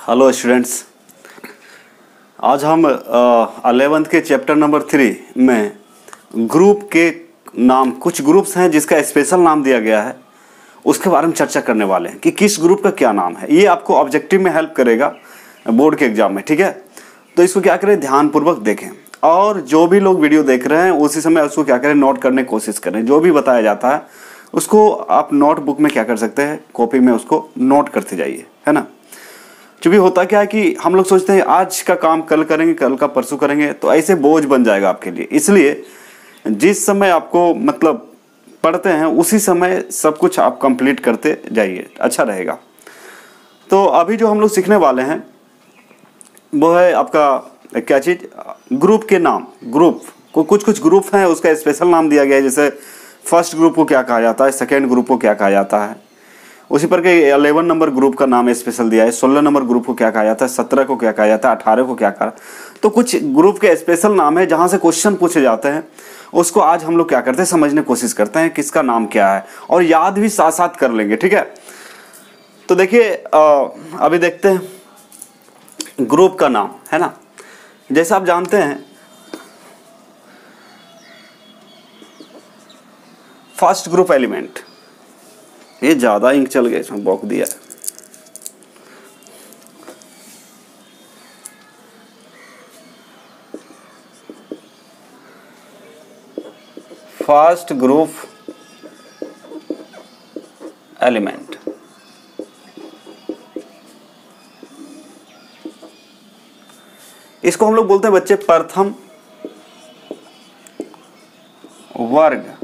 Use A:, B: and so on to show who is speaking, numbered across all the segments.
A: Hello students, आज हम 11th के चैप्टर नंबर 3 में ग्रुप के नाम, कुछ ग्रुप्स हैं जिसका स्पेशल नाम दिया गया है, उसके बारे में चर्चा करने वाले हैं कि किस ग्रुप का क्या नाम है। ये आपको ऑब्जेक्टिव में हेल्प करेगा बोर्ड के एग्जाम में, ठीक है। तो इसको क्या करें, ध्यानपूर्वक देखें और जो भी लोग वीडियो देख रहे हैं उसी समय उसको क्या करें, नोट करने की कोशिश करें। जो भी बताया जाता है उसको आप नोटबुक में क्या कर सकते हैं, कॉपी में उसको नोट करते जाइए, है ना। क्योंकि होता क्या है कि हम लोग सोचते हैं आज का काम कल करेंगे, कल का परसों करेंगे, तो ऐसे बोझ बन जाएगा आपके लिए। इसलिए जिस समय आपको मतलब पढ़ते हैं उसी समय सब कुछ आप कंप्लीट करते जाइए, अच्छा रहेगा। तो अभी जो हम लोग सीखने वाले हैं वो है आपका क्या चीज़, ग्रुप के नाम। ग्रुप को कुछ ग्रुप हैं उसका स्पेशल नाम दिया गया है, जैसे फर्स्ट ग्रुप को क्या कहा जाता है, सेकेंड ग्रुप को क्या कहा जाता है। उसी पर के 11 नंबर ग्रुप का नाम स्पेशल दिया है, 16 नंबर ग्रुप को क्या कहा जाता है, 17 को क्या कहा जाता है, 18 को क्या कहा। तो कुछ ग्रुप के स्पेशल नाम है जहां से क्वेश्चन पूछे जाते हैं, उसको आज हम लोग क्या करते हैं, समझने की कोशिश करते हैं किसका नाम क्या है, और याद भी साथ साथ कर लेंगे, ठीक है। तो देखिए अभी देखते हैं ग्रुप का नाम, है ना। जैसे आप जानते हैं फर्स्ट ग्रुप एलिमेंट, ये ज्यादा इंक चल गया, इसमें बॉक दिया है। फर्स्ट ग्रुप एलिमेंट, इसको हम लोग बोलते हैं बच्चे प्रथम वर्ग।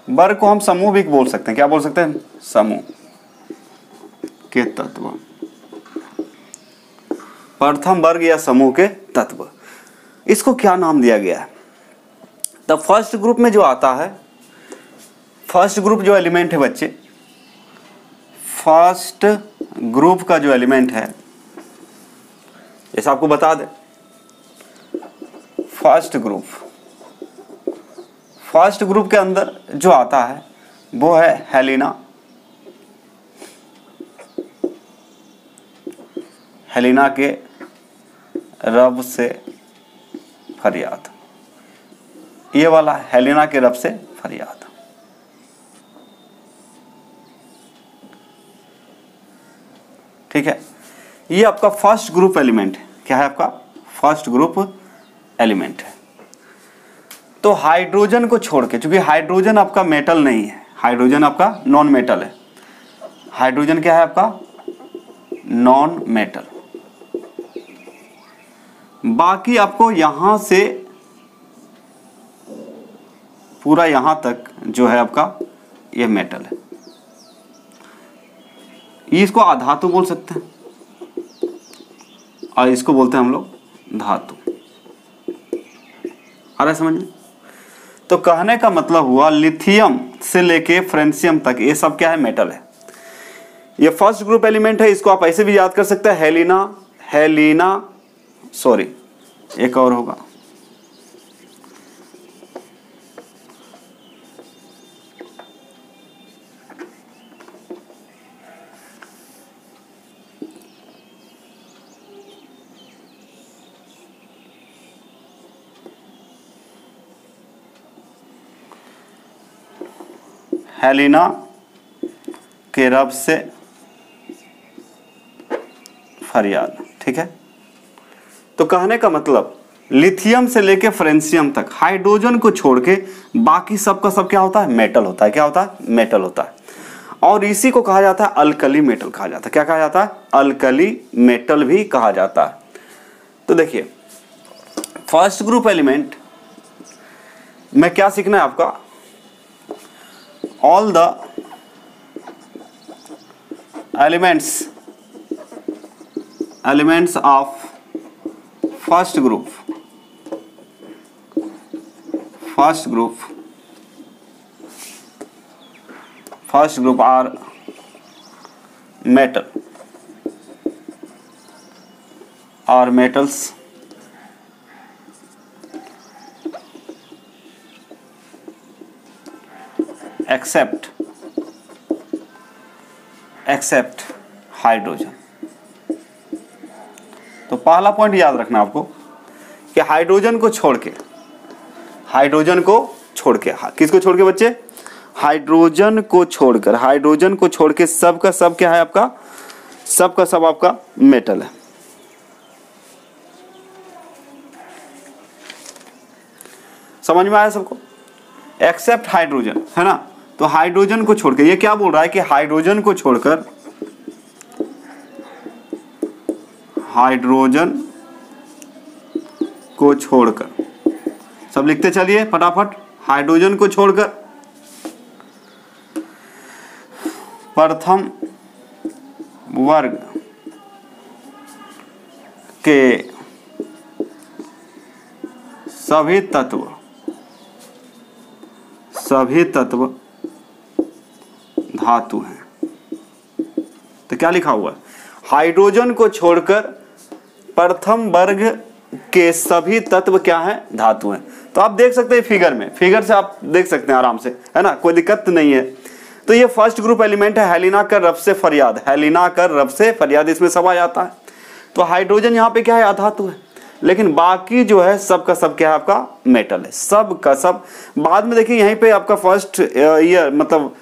A: वर्ग को हम समूह भी बोल सकते हैं, क्या बोल सकते हैं, समूह के तत्व, प्रथम वर्ग या समूह के तत्व। इसको क्या नाम दिया गया है। तब फर्स्ट ग्रुप में जो आता है, फर्स्ट ग्रुप जो एलिमेंट है बच्चे, फर्स्ट ग्रुप का जो एलिमेंट है, जैसे आपको बता दें फर्स्ट ग्रुप के अंदर जो आता है वो है हेलिना। हेलिना के रब से फरियाद, ये वाला हेलिना के रब से फरियाद। ठीक है, ये आपका फर्स्ट ग्रुप एलिमेंट है। क्या है आपका फर्स्ट ग्रुप एलिमेंट है। तो हाइड्रोजन को छोड़ के, क्योंकि हाइड्रोजन आपका मेटल नहीं है, हाइड्रोजन आपका नॉन मेटल है। हाइड्रोजन क्या है आपका, नॉन मेटल। बाकी आपको यहां से पूरा यहां तक जो है आपका ये मेटल है। इसको अधातु बोल सकते हैं और इसको बोलते हैं हम लोग धातु। आ रहा है समझ में। तो कहने का मतलब हुआ लिथियम से लेके फ्रेंसियम तक ये सब क्या है, मेटल है। ये फर्स्ट ग्रुप एलिमेंट है। इसको आप ऐसे भी याद कर सकते हैं, एक और होगा हेलिना के रब से फरियाद। ठीक है, तो कहने का मतलब लिथियम से लेके फ्रेंसियम तक हाइड्रोजन को छोड़ के बाकी सब का सब क्या होता है, मेटल होता है। क्या होता है, मेटल होता है। और इसी को कहा जाता है अल्कली मेटल कहा जाता है। क्या कहा जाता है, अल्कली मेटल भी कहा जाता है। तो देखिए फर्स्ट ग्रुप एलिमेंट में क्या सीखना है आपका, all the elements of first group are metals except hydrogen। पहला पॉइंट याद रखना आपको कि हाइड्रोजन को छोड़ के, हाइड्रोजन को छोड़ के, किसको छोड़ के बच्चे? हाइड्रोजन को छोड़कर, हाइड्रोजन को छोड़ के सब का सब क्या है आपका? सब का सब आपका मेटल है। समझ में आया सबको? एक्सेप्ट हाइड्रोजन, है ना? तो हाइड्रोजन को छोड़कर, ये क्या बोल रहा है कि हाइड्रोजन को छोड़कर, हाइड्रोजन को छोड़कर, सब लिखते चलिए फटाफट, हाइड्रोजन को छोड़कर प्रथम वर्ग के सभी तत्व धातु हैं। तो क्या लिखा हुआ है? हाइड्रोजन को छोड़कर प्रथम वर्ग के सभी तत्व क्या हैं? धातु हैं। तो आप देख सकते हैं फिगर में, फिगर से आप देख सकते हैं आराम से, है ना, कोई दिक्कत नहीं है। तो ये फर्स्ट ग्रुप एलिमेंट है, हेलिना कर रब से फरियाद, हेलिना कर रब से फरियाद, इसमें सब आ जाता है। तो हाइड्रोजन यहाँ पे क्या है? अधातु है। लेकिन बाकी जो है सब का सब क्या है? आपका मेटल है, सब का सब। बाद में देखिए यहीं पे आपका फर्स्ट ईयर, मतलब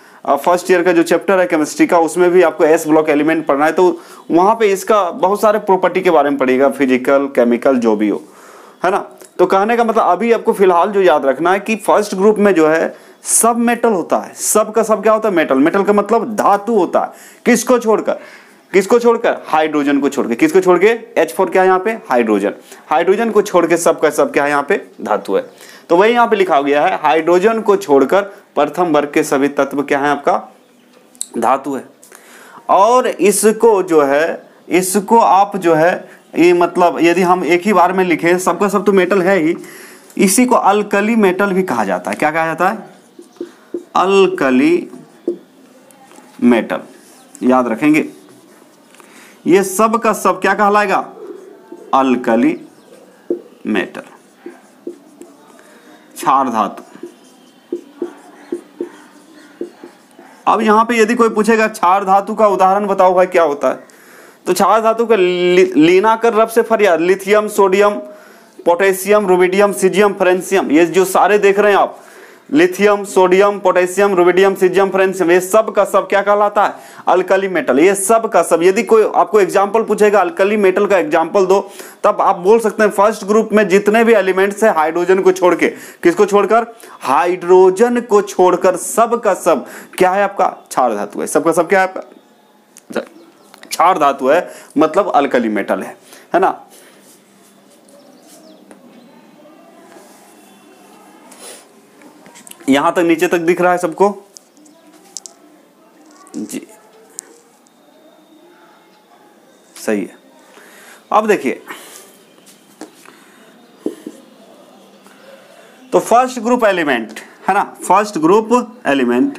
A: फर्स्ट ईयर का जो चैप्टर है केमिस्ट्री का, उसमें भी आपको एस ब्लॉक एलिमेंट पढ़ना है। तो वहां पे इसका बहुत सारे प्रॉपर्टी के बारे में पढ़ेगा, फिजिकल, केमिकल, जो भी हो, है ना। तो कहने का मतलब अभी आपको फिलहाल जो याद रखना है कि फर्स्ट ग्रुप में जो है सब मेटल होता है, सब का सब क्या होता है? मेटल। मेटल का मतलब धातु होता है। किसको छोड़कर? किसको छोड़कर? हाइड्रोजन को छोड़ के। किसको छोड़ के? H4 क्या है यहाँ पे? हाइड्रोजन। हाइड्रोजन को छोड़ के सब का सब क्या है? यहाँ पे धातु है। तो वही यहाँ पे लिखा गया है, हाइड्रोजन को छोड़कर प्रथम वर्ग के सभी तत्व क्या है? आपका धातु है। और इसको जो है, इसको आप जो है, ये मतलब यदि हम एक ही बार में लिखें, सबका सब तो मेटल है ही, इसी को अल्कली मेटल भी कहा जाता है। क्या कहा जाता है? Alkali metal. याद रखेंगे, ये सब का सब क्या कहलाएगा? अल्कली मेटल, क्षार धातु। अब यहां पे यदि कोई पूछेगा क्षार धातु का उदाहरण बताओ भाई क्या होता है, तो क्षार धातु का लीना कर रब से फरियाद, lithium, sodium, potassium, rubidium, caesium, francium, ये जो सारे देख रहे हैं आप, lithium, sodium, potassium, rubidium, caesium, francium, ये सब का सब क्या कहलाता है? Alkali metal. ये सब का सब, यदि कोई आपको एग्जांपल पूछेगा अल्कली मेटल का एग्जांपल दो, तब आप बोल सकते हैं फर्स्ट ग्रुप में जितने भी एलिमेंट्स है, हाइड्रोजन को छोड़ के, किसको छोड़कर? हाइड्रोजन को छोड़कर सब का सब क्या है? आपका क्षार धातु है। सब का सब क्या है? आपका क्षार धातु है, मतलब अल्कली मेटल है ना। यहां तक नीचे तक दिख रहा है सबको जी? सही है। अब देखिए, तो फर्स्ट ग्रुप एलिमेंट है ना, first group element,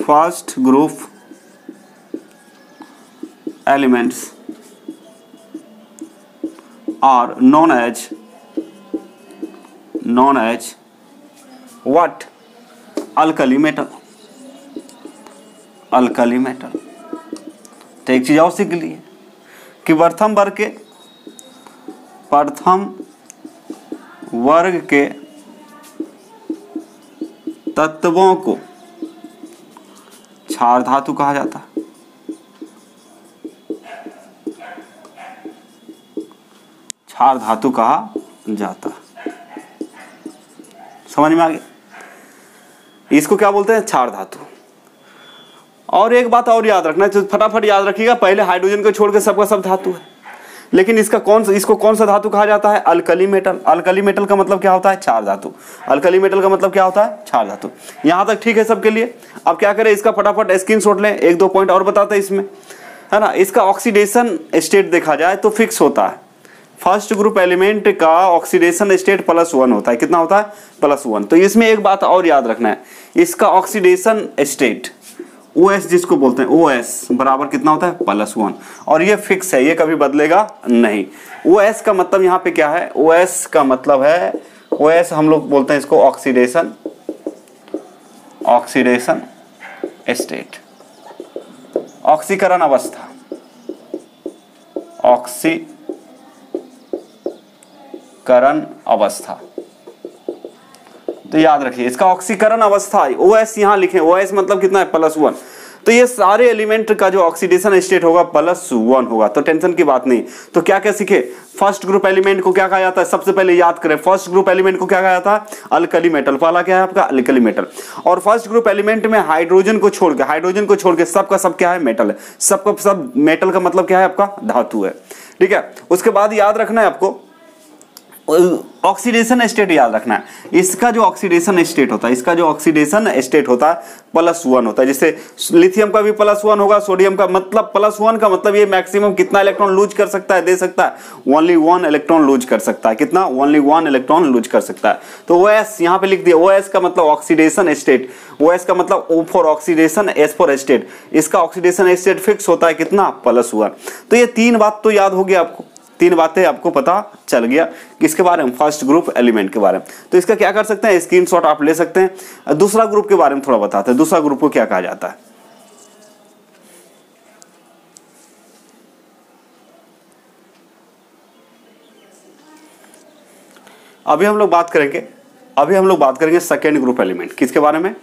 A: first group elements are known as what? Alkali metal, alkali metal. तो एक चीज और सीख ली है कि प्रथम वर्ग के तत्वों को क्षार धातु कहा जाता है। क्षार धातु कहा जाता है। समझ में आ गया? इसको क्या बोलते हैं? क्षार धातु। और एक बात और याद रखना है, तो फटाफट याद रखिएगा, पहले हाइड्रोजन को छोड़ के सबका सब धातु है, लेकिन इसको कौन सा धातु कहा जाता है? Alkali metal. अल्कली मेटल का मतलब क्या होता है? क्षार धातु। अल्कली मेटल का मतलब क्या होता है? क्षार धातु। यहां तक ठीक है सबके लिए? अब क्या करें, इसका फटाफट स्क्रीनशॉट लें, एक दो पॉइंट और बताते हैं इसमें, है ना। इसका ऑक्सीडेशन स्टेट देखा जाए तो फिक्स होता है। फर्स्ट ग्रुप एलिमेंट का ऑक्सीडेशन स्टेट +1 होता है। कितना होता है? +1। तो इसमें एक बात और याद रखना है, इसका ऑक्सीडेशन स्टेट OS जिसको बोलते हैं, OS बराबर कितना होता है? +1। और ये फिक्स है, ये कभी बदलेगा नहीं। OS का मतलब यहाँ पे क्या है? OS का मतलब है, OS हम लोग बोलते हैं इसको ऑक्सीडेशन स्टेट, ऑक्सीकरण अवस्था, ऑक्सीकरण ऑक्सीकरण अवस्था। तो याद रखिए इसका ऑक्सीकरण अवस्था OS यहां लिखें, OS मतलब कितना है +1। तो ये सारे एलिमेंट का जो ऑक्सीडेशन स्टेट होगा +1 होगा, तो टेंशन की बात नहीं। तो क्या क्या सीखे, फर्स्ट ग्रुप एलिमेंट को क्या कहा जाता है, सबसे पहले याद करें फर्स्ट ग्रुप एलिमेंट को क्या कहा जाता है, अल्कली मेटल। पहला क्या है आपका अल्कली मेटल। और फर्स्ट ग्रुप एलिमेंट में हाइड्रोजन को छोड़ के सबका सब क्या है मेटल है, सबका सब मेटल का मतलब क्या है आपका धातु है, ठीक है। उसके बाद याद रखना है आपको ऑक्सीडेशन स्टेट याद रखना है। इसका जो ऑक्सीडेशन स्टेट होता है, +1 होता है। जैसे लिथियम का भी +1 होगा, सोडियम का मतलब +1 का मतलब ये मैक्सिमम कितना इलेक्ट्रॉन लूज कर सकता है, दे सकता है ओनली 1 इलेक्ट्रॉन लूज कर सकता है। कितना, ओनली 1 इलेक्ट्रॉन लूज कर सकता है। तो OS यहां पे लिख दिया, OS का मतलब ऑक्सीडेशन स्टेट, OS का मतलब O for oxidation, S for state. इसका ऑक्सीडेशन स्टेट फिक्स होता है कितना, +1। तो ये 3 बात तो याद हो गया आपको, 3 बातें आपको पता चल गया किसके बारे में, फर्स्ट ग्रुप एलिमेंट के बारे में। तो इसका क्या कर सकते हैं, स्क्रीनशॉट आप ले सकते हैं। दूसरा ग्रुप के बारे में थोड़ा बताते हैं, दूसरा ग्रुप को क्या कहा जाता है। अभी हम लोग बात करेंगे सेकेंड ग्रुप एलिमेंट, किसके बारे में।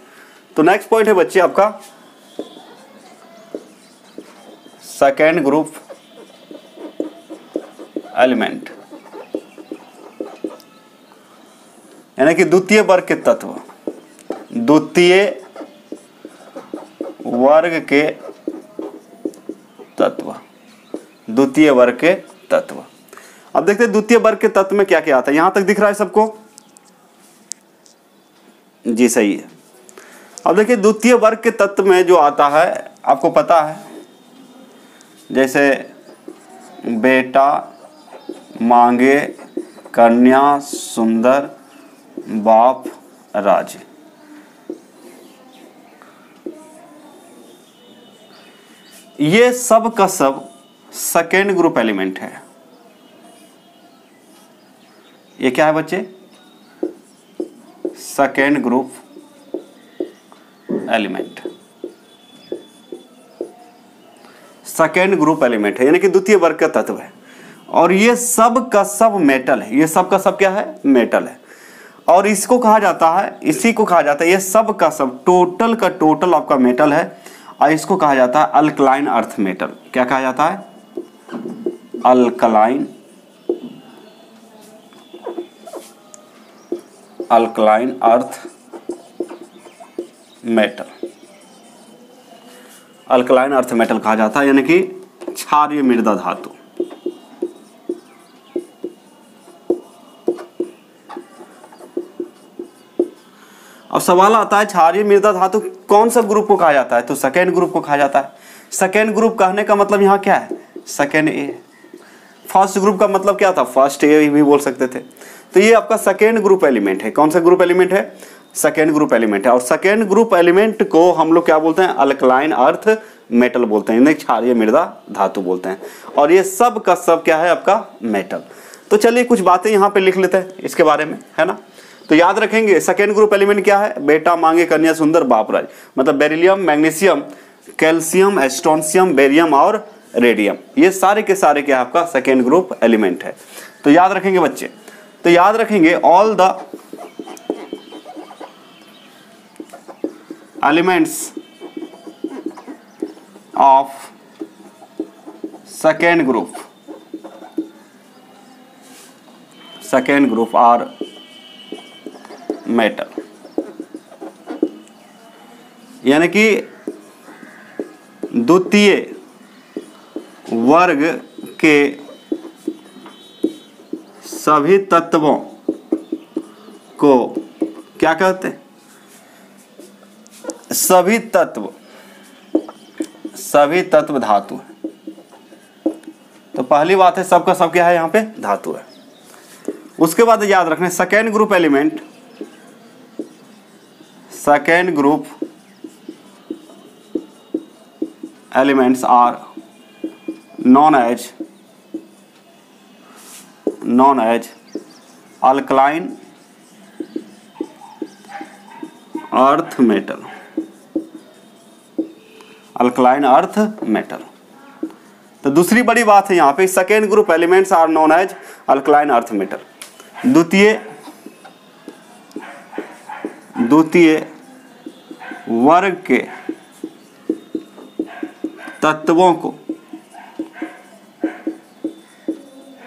A: तो नेक्स्ट पॉइंट है बच्चे आपका सेकेंड ग्रुप एलिमेंट, यानी कि द्वितीय वर्ग के तत्व, द्वितीय वर्ग के तत्व, द्वितीय वर्ग के तत्व। अब देखते हैं द्वितीय वर्ग के तत्व में क्या क्या आता है। यहां तक दिख रहा है सबको, जी सही है। अब देखिए द्वितीय वर्ग के तत्व में जो आता है आपको पता है, जैसे बेटा मांगे कन्या सुंदर बाप राज। ये सब का सब सेकेंड ग्रुप एलिमेंट है। ये क्या है बच्चे, second group element, second group element है, यानी कि द्वितीय वर्ग का तत्व है। और ये सब का सब मेटल है, ये सब का सब क्या है, मेटल है। और इसको कहा जाता है, इसी को कहा जाता है, ये सब का सब टोटल का टोटल आपका मेटल है। और इसको कहा जाता है अल्कलाइन अर्थ मेटल। क्या कहा जाता है, alkaline earth metal, alkaline earth metal कहा जाता है, यानी कि क्षारीय मृदा धातु। अब सवाल आता है क्षारीय मृदा धातु कौन सा ग्रुप को कहा जाता है, तो सेकेंड ग्रुप को कहा जाता है। सेकेंड ग्रुप कहने का मतलब यहाँ क्या है, सेकेंड ए। फर्स्ट ग्रुप का मतलब क्या था, फर्स्ट ए भी बोल सकते थे। तो ये आपका सेकेंड ग्रुप एलिमेंट है। कौन सा ग्रुप एलिमेंट है, सेकेंड ग्रुप एलिमेंट है। और सेकेंड ग्रुप एलिमेंट को हम लोग क्या बोलते हैं, अल्कलाइन अर्थ मेटल बोलते हैं, क्षारीय मृदा धातु बोलते हैं। और ये सब का सब क्या है आपका मेटल। तो चलिए कुछ बातें यहाँ पे लिख लेते हैं इसके बारे में, है ना। तो याद रखेंगे सेकेंड ग्रुप एलिमेंट क्या है, बेटा मांगे कन्या सुंदर बाप राज, मतलब बेरिलियम, मैग्नीशियम, कैल्शियम, एस्ट्रोंशियम, बेरियम और रेडियम, ये सारे के सारे क्या आपका सेकेंड ग्रुप एलिमेंट है। तो याद रखेंगे बच्चे, तो याद रखेंगे all the elements of second group are metal, यानी कि द्वितीय वर्ग के सभी तत्वों को क्या कहते हैं, सभी तत्व धातु है। तो पहली बात है सबका सब क्या है यहाँ पे धातु है। उसके बाद याद रखना second group element, second group elements are known as alkaline earth metal, alkaline earth metal. तो दूसरी बड़ी बात है यहाँ पे second group elements are known as alkaline earth metal. द्वितीय वर्ग के तत्वों को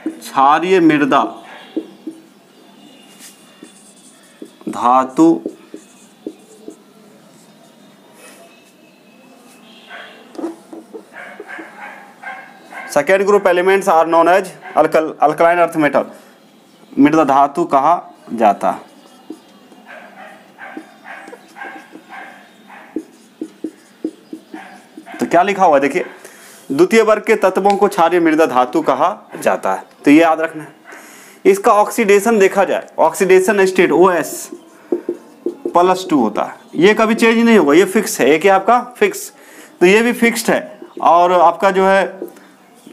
A: क्षारीय मृदा धातु second group elements are known as alkaline earth metal, मृदा धातु कहा जाता है। तो क्या लिखा हुआ है देखिए, द्वितीय वर्ग के तत्वों को क्षारीय मृदा धातु कहा जाता है। तो ये याद रखना है। इसका ऑक्सीडेशन देखा जाए, ऑक्सीडेशन स्टेट OS+2 होता है, ये कभी चेंज नहीं होगा, ये फिक्स है। एक है आपका फिक्स, तो ये भी फिक्स्ड है। और आपका जो है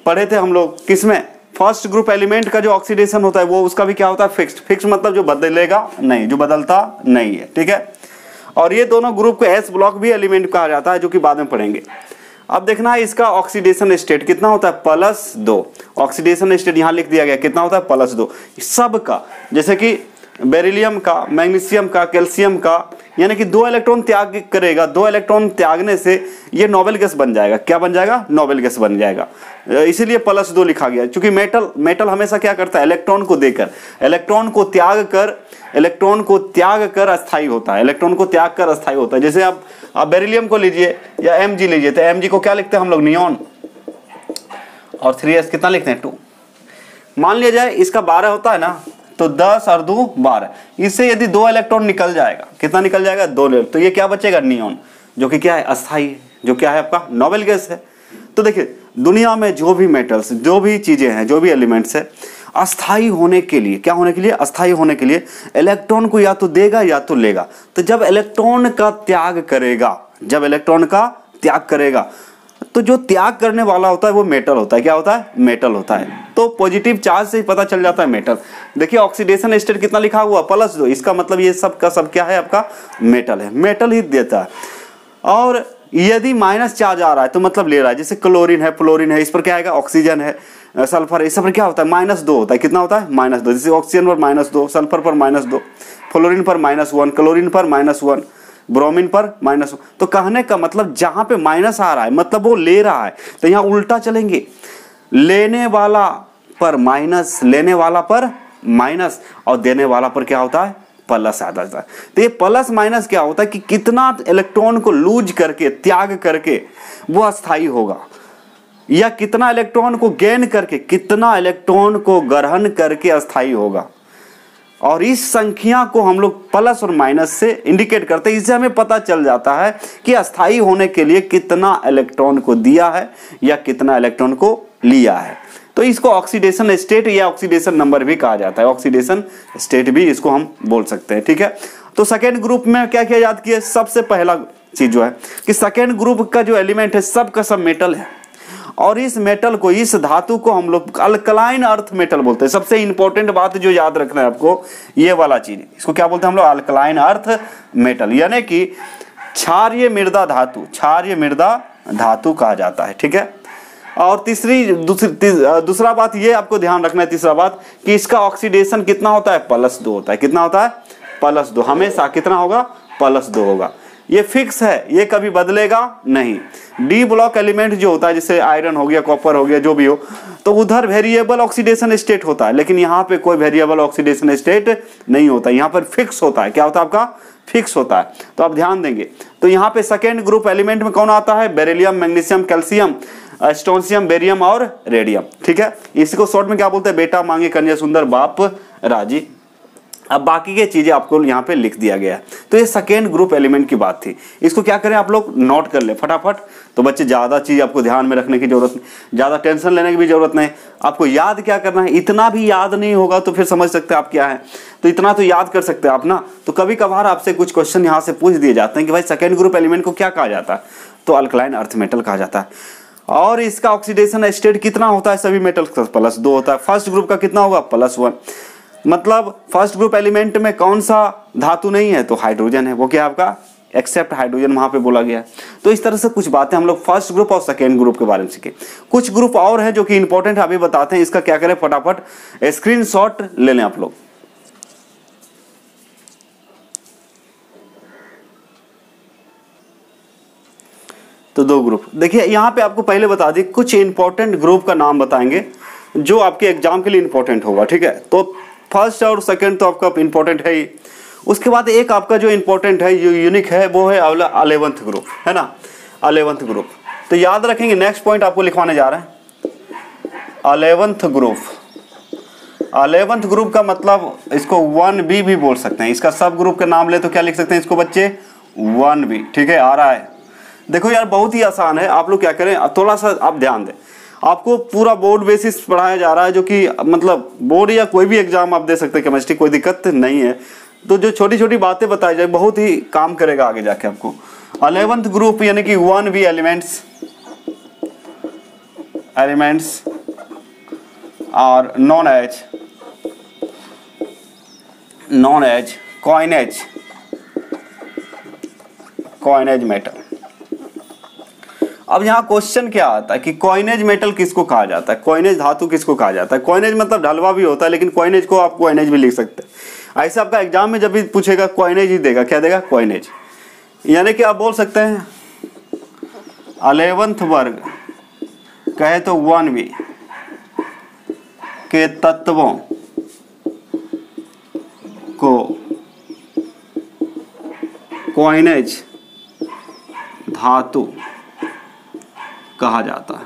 A: पढ़े थे हम लोग किसमें, फर्स्ट ग्रुप एलिमेंट का जो ऑक्सीडेशन होता है वो उसका भी क्या होता है, फिक्स्ड। फिक्स मतलब जो बदलेगा नहीं, जो बदलता नहीं है, ठीक है। और ये दोनों ग्रुप को S ब्लॉक भी एलिमेंट कहा जाता है, जो कि बाद में पढ़ेंगे। अब देखना है इसका ऑक्सीडेशन स्टेट कितना होता है, +2। ऑक्सीडेशन स्टेट यहाँ लिख दिया गया कितना होता है, +2। सब का, जैसे कि बेरिलियम का, मैग्नीशियम का, कैल्शियम का, यानी कि 2 इलेक्ट्रॉन त्याग करेगा। 2 इलेक्ट्रॉन त्यागने से ये नोबेल गैस बन जाएगा। क्या बन जाएगा, नोबेल गैस बन जाएगा। इसीलिए +2 लिखा गया, क्योंकि मेटल हमेशा क्या करता है, इलेक्ट्रॉन को देकर, इलेक्ट्रॉन को त्याग कर अस्थायी होता है। इलेक्ट्रॉन को त्याग कर अस्थायी होता है। जैसे आप बेरिलियम को लीजिए या Mg लीजिए, तो Mg को क्या लिखते हैं हम लोग, नियॉन, और 3s कितना लिखते हैं, 2। मान लिया जाए इसका 12 होता है ना, तो 10 और 2 12। इससे यदि 2 इलेक्ट्रॉन निकल जाएगा, कितना निकल जाएगा, 2, तो ये क्या बचेगा, नियॉन, जो कि क्या है, अस्थायी, जो क्या है आपका नोबेल गैस है। तो देखिए दुनिया में जो भी मेटल्स, जो भी चीजें हैं, जो भी एलिमेंट्स है, अस्थायी होने के लिए, क्या होने के लिए, अस्थायी होने के लिए इलेक्ट्रॉन को या तो देगा या तो लेगा। तो जब इलेक्ट्रॉन का त्याग करेगा, तो जो त्याग करने वाला होता है वो मेटल होता है। क्या होता है, मेटल होता है। तो पॉजिटिव चार्ज से ही पता चल जाता है मेटल। देखिए ऑक्सीडेशन स्टेट कितना लिखा हुआ, +2। इसका मतलब ये सब का सब क्या है, आपका मेटल है, मेटल ही देता है। और यदि माइनस चार्ज आ रहा है तो मतलब ले रहा है, जैसे क्लोरीन है, फ्लोरीन है, इस पर क्या आएगा, ऑक्सीजन है, सल्फर, इस पर क्या होता है, -2 होता है। कितना होता है, -2। जैसे ऑक्सीजन पर -2, सल्फर पर -2, फ्लोरीन पर -1, क्लोरीन पर -1, ब्रोमीन पर -1। तो कहने का मतलब जहां पे माइनस आ रहा है मतलब वो ले रहा है। तो यहाँ उल्टा चलेंगे, लेने वाला पर माइनस और देने वाला पर क्या होता है, प्लस आ जाता है। तो ये प्लस माइनस क्या होता है कि कितना इलेक्ट्रॉन को लूज करके, त्याग करके वो अस्थायी होगा, या कितना इलेक्ट्रॉन को गेन करके, कितना इलेक्ट्रॉन को ग्रहण करके अस्थायी होगा। और इस संख्या को हम लोग प्लस और माइनस से इंडिकेट करते हैं। इससे हमें पता चल जाता है कि अस्थायी होने के लिए कितना इलेक्ट्रॉन को दिया है या कितना इलेक्ट्रॉन को लिया है। तो इसको ऑक्सीडेशन स्टेट या ऑक्सीडेशन नंबर भी कहा जाता है, ऑक्सीडेशन स्टेट भी इसको हम बोल सकते हैं, ठीक है। तो सेकेंड ग्रुप में क्या क्या याद किए, सबसे पहला चीज जो है कि सेकेंड ग्रुप का जो एलिमेंट है सब का सब मेटल है। और इस मेटल को, इस धातु को हम लोग अल्कलाइन अर्थ मेटल बोलते हैं। सबसे इंपॉर्टेंट बात जो याद रखना है आपको, ये वाला चीज, इसको क्या बोलते हैं हम लोग, अल्कलाइन अर्थ मेटल, यानी कि क्षारीय मृदा धातु कहा जाता है, ठीक है। और दूसरा बात ये आपको ध्यान रखना है, तीसरा बात कि इसका ऑक्सीडेशन कितना होता है, +2 होता है। कितना होता है, +2, हमेशा कितना होगा, +2 होगा। ये फिक्स है, ये कभी बदलेगा नहीं। डी ब्लॉक एलिमेंट जो होता है, जैसे आयरन हो गया, कॉपर हो गया, जो भी हो, तो उधर वेरिएबल ऑक्सीडेशन स्टेट होता है, लेकिन यहाँ पे कोई वेरिएबल ऑक्सीडेशन स्टेट नहीं होता। यहाँ पर फिक्स होता है। क्या होता है आपका, फिक्स होता है। तो आप ध्यान देंगे, तो यहाँ पे सेकेंड ग्रुप एलिमेंट में कौन आता है, beryllium, magnesium, calcium, strontium, barium और रेडियम, ठीक है। इसको शॉर्ट में क्या बोलते हैं, बेटा मांगे कन्या सुंदर बाप राजी। अब बाकी के चीजें आपको यहाँ पे लिख दिया गया है। तो ये सेकेंड ग्रुप एलिमेंट की बात थी। इसको क्या करें, आप लोग नोट कर ले फटाफट। तो बच्चे ज्यादा चीज आपको ध्यान में रखने की जरूरत नहीं, ज्यादा टेंशन लेने की भी जरूरत नहीं। आपको याद क्या करना है, इतना भी याद नहीं होगा तो फिर समझ सकते हैं आप क्या है, तो इतना तो याद कर सकते हैं आप ना। तो कभी कभार आपसे कुछ क्वेश्चन यहाँ से पूछ दिए जाते हैं कि भाई सेकेंड ग्रुप एलिमेंट को क्या कहा जाता है, तो अल्कलाइन अर्थ मेटल कहा जाता है। और इसका ऑक्सीडेशन स्टेट कितना होता है, सभी मेटल का +2 होता है। फर्स्ट ग्रुप का कितना होगा, +1। मतलब फर्स्ट ग्रुप एलिमेंट में कौन सा धातु नहीं है, तो हाइड्रोजन है। वो क्या आपका, एक्सेप्ट हाइड्रोजन वहां पे बोला गया है। तो इस तरह से कुछ बातें हम लोग फर्स्ट ग्रुप और सेकेंड ग्रुप के बारे में सीखे। कुछ ग्रुप और है जो कि इंपॉर्टेंट अभी बताते हैं, इसका क्या करें, फटाफट स्क्रीनशॉट ले लें आप लोग। तो 2 ग्रुप। देखिए यहाँ पे आपको पहले बता दी कुछ इंपॉर्टेंट ग्रुप का नाम बताएंगे जो आपके एग्जाम के लिए इंपॉर्टेंट होगा, ठीक है। तो फर्स्ट और सेकंड तो आपका इंपॉर्टेंट है ही, उसके बाद एक आपका जो इंपॉर्टेंट है, जो यूनिक है, वो है 11th ग्रुप, है ना, 11th ग्रुप। तो याद रखेंगे, नेक्स्ट पॉइंट आपको लिखवाने जा रहे हैं 11th ग्रुप। 11th ग्रुप का मतलब इसको 1B भी बोल सकते हैं, इसका सब ग्रुप का नाम ले तो क्या लिख सकते हैं इसको बच्चे, 1B, ठीक है। आ रहा है, देखो यार बहुत ही आसान है। आप लोग क्या करें, थोड़ा सा आप ध्यान दें, आपको पूरा बोर्ड बेसिस पढ़ाया जा रहा है, जो कि मतलब बोर्ड या कोई भी एग्जाम आप दे सकते हैं केमिस्ट्री, कोई दिक्कत नहीं है। तो जो छोटी छोटी बातें बताई जाए बहुत ही काम करेगा आगे जाके आपको। 11th ग्रुप यानी कि 1B एलिमेंट्स और नॉन एज कॉइनेज मेटल। अब यहाँ क्वेश्चन क्या आता है कि कॉइनेज मेटल किसको कहा जाता है, कॉइनेज धातु किसको कहा जाता है। कॉइनेज मतलब ढलवा भी होता है, लेकिन कॉइनेज को आप कॉइनेज भी लिख सकते हैं। ऐसे आपका एग्जाम में जब भी पूछेगा कॉइनेज ही देगा, क्या देगा, कॉइनेज। यानी कि आप बोल सकते हैं 11th वर्ग कहे तो 1B के तत्वों को कॉइनेज धातु कहा जाता है।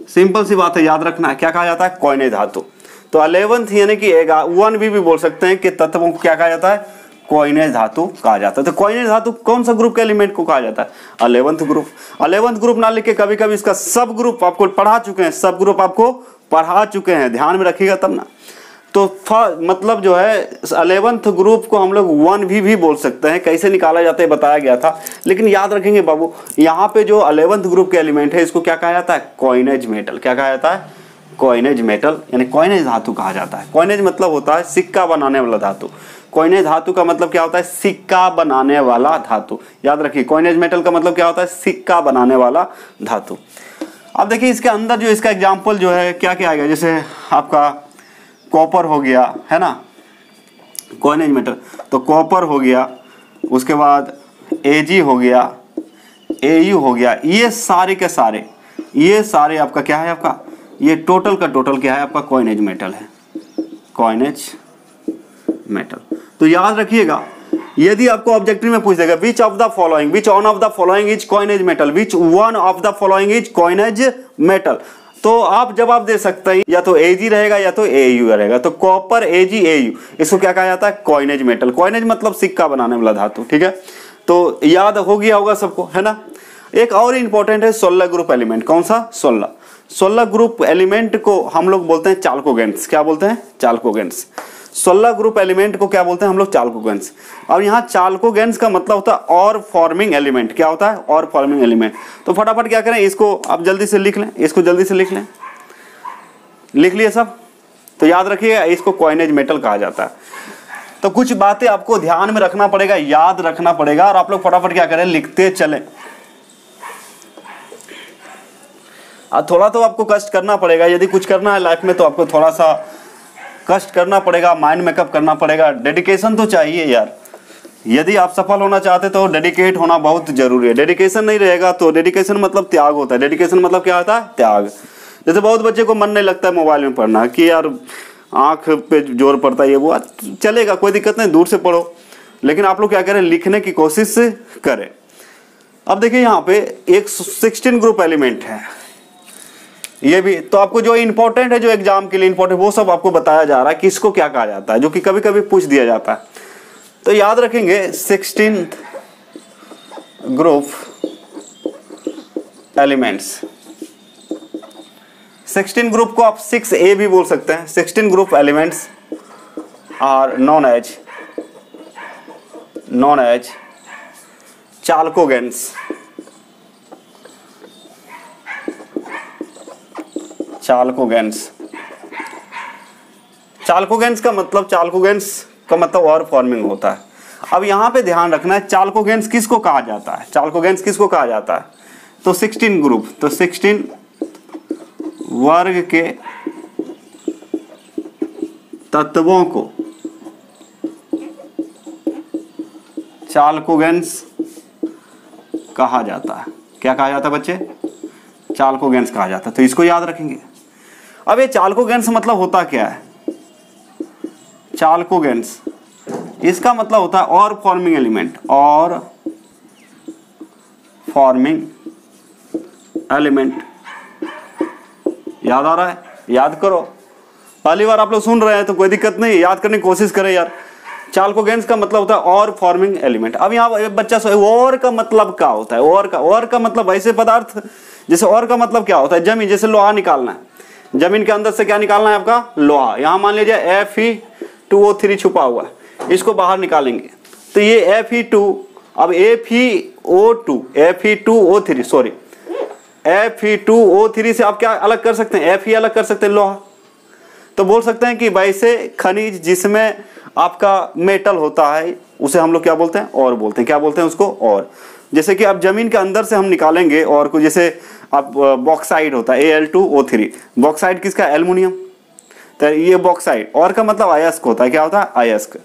A: सिंपल सी बात है, याद रखना है, क्या कहा जाता है, कॉइनेज धातु। तो 11th यानी कि 1B भी बोल सकते हैं कि तत्वों को क्या कहा जाता है, कॉइनेज धातु कहा जाता है। तो कॉइनेज धातु कौन सा ग्रुप के एलिमेंट को कहा जाता है, 11th ग्रुप। 11th ग्रुप ना लिख के कभी कभी इसका सब ग्रुप आपको पढ़ा चुके हैं, सब ग्रुप आपको पढ़ा चुके हैं, ध्यान में रखिएगा तब ना। तो मतलब जो है 11th ग्रुप को हम लोग 1B भी बोल सकते हैं। कैसे निकाला जाता है बताया गया था, लेकिन याद रखेंगे बाबू, यहाँ पे जो 11th ग्रुप के एलिमेंट है इसको क्या कहा जाता है, कॉइनेज मेटल। क्या कहा जाता है, कॉइनेज मेटल, यानी कॉइनेज धातु कहा जाता है। कॉइनेज मतलब होता है सिक्का बनाने वाला धातु। कॉइनेज धातु का मतलब क्या होता है, सिक्का बनाने वाला धातु। याद रखिए, कॉइनेज मेटल का मतलब क्या होता है, सिक्का बनाने वाला धातु। अब देखिए इसके अंदर जो इसका एग्जाम्पल जो है क्या क्या आएगा, जैसे आपका कॉपर हो गया, है ना, कॉइनेज मेटल, तो कॉपर हो गया, उसके बाद Ag हो गया, Au हो गया, ये सारे के सारे, ये सारे आपका क्या है, आपका ये टोटल का टोटल क्या है, आपका कॉइनेज मेटल है, कॉइनेज मेटल। तो याद रखिएगा, यदि आपको ऑब्जेक्टिव में पूछ देगा which one of the following is coinage metal, which one of the following is coinage metal, तो आप जवाब दे सकते हैं या तो Ag रहेगा या तो Au रहेगा। तो कॉपर Ag Au इसको क्या कहा जाता है, कॉइनेज मेटल। कॉइनेज मतलब सिक्का बनाने वाला धातु, ठीक है। तो याद हो गया होगा सबको, है ना। एक और इंपॉर्टेंट है 16 ग्रुप एलिमेंट। कौन सा, 16 ग्रुप एलिमेंट को हम लोग बोलते हैं चाल्कोगेंस। क्या बोलते हैं, चाल्कोगेंस। 16 ग्रुप एलिमेंट को क्या बोलते हैं हम लोग, चाल्कोगेंस। और यहाँ चाल्कोगेंस का मतलब होता है और फॉर्मिंग एलिमेंट। क्या होता है, और फॉर्मिंग एलिमेंट। तो फटाफट क्या करें, इसको आप जल्दी से लिख लें, इसको जल्दी से लिख लें। लिख लिए सब, तो याद रखिएगा इसको कॉइनेज मेटल कहा जाता है। तो कुछ बातें आपको ध्यान में रखना पड़ेगा, याद रखना पड़ेगा, और आप लोग फटाफट क्या करें, लिखते चलें। थोड़ा तो आपको कष्ट करना पड़ेगा, यदि कुछ करना है लाइफ में तो आपको थोड़ा सा कष्ट करना पड़ेगा, माइंड मेकअप करना पड़ेगा, डेडिकेशन तो चाहिए यार। यदि आप सफल होना चाहते तो डेडिकेट होना बहुत जरूरी है। डेडिकेशन नहीं रहेगा तो, डेडिकेशन मतलब त्याग होता है। डेडिकेशन मतलब क्या होता है, त्याग। जैसे बहुत बच्चे को मन नहीं लगता है मोबाइल में पढ़ना, कि यार आंख पे जोर पड़ता है, ये वो चलेगा, कोई दिक्कत नहीं, दूर से पढ़ो, लेकिन आप लोग क्या करें, लिखने की कोशिश करें। अब देखिए यहाँ पे एक 16 ग्रुप एलिमेंट है, ये भी तो आपको जो इंपॉर्टेंट है, जो एग्जाम के लिए इंपॉर्टेंट, वो सब आपको बताया जा रहा है कि इसको क्या कहा जाता है, जो कि कभी कभी पूछ दिया जाता है। तो याद रखेंगे 16th ग्रुप एलिमेंट्स। 16 ग्रुप को आप 6A भी बोल सकते हैं। 16 group elements are known as chalcogens. Chalcogens का मतलब और फॉर्मिंग होता है। अब यहाँ पे ध्यान रखना है, चाल्कोगेंस किसको कहा जाता है, चाल्कोगेंस किसको कहा जाता है। तो 16 ग्रुप, तो 16 वर्ग के तत्वों को चाल्कोगेंस कहा जाता है। क्या कहा जाता है बच्चे? चाल्कोगेंस कहा जाता है। तो इसको याद रखेंगे। अब ये चाल्कोगेंस मतलब होता क्या है? चाल्कोगेंस इसका मतलब होता है और फॉर्मिंग एलिमेंट, और फॉर्मिंग एलिमेंट। याद आ रहा है? याद करो। पहली बार आप लोग सुन रहे हैं तो कोई दिक्कत नहीं, याद करने की कोशिश करें यार। चाल्कोगेंस का मतलब होता है और फॉर्मिंग एलिमेंट। अब यहाँ बच्चा और का मतलब क्या होता है? और का मतलब ऐसे पदार्थ, जैसे और का मतलब क्या होता है? जमीन, जैसे लोहा निकालना है, जमीन के अंदर से क्या निकालना है आपका? लोहा। यहाँ मान लीजिए Fe2O3 छुपा हुआ है, इसको बाहर निकालेंगे तो ये Fe2, अब Fe2O3 सॉरी Fe2O3 से आप क्या अलग कर सकते हैं? Fe अलग कर सकते हैं, लोहा। तो बोल सकते हैं कि वैसे खनिज जिसमें आपका मेटल होता है उसे हम लोग क्या बोलते हैं? और बोलते हैं। क्या बोलते हैं उसको? और। जैसे कि अब जमीन के अंदर से हम निकालेंगे और को, जैसे अब बॉक्साइड होता है Al2O3। बॉक्साइड किसका? एल्युमिनियम। तो ये बॉक्साइड। और का मतलब अयस्क होता है। क्या होता है? अयस्क।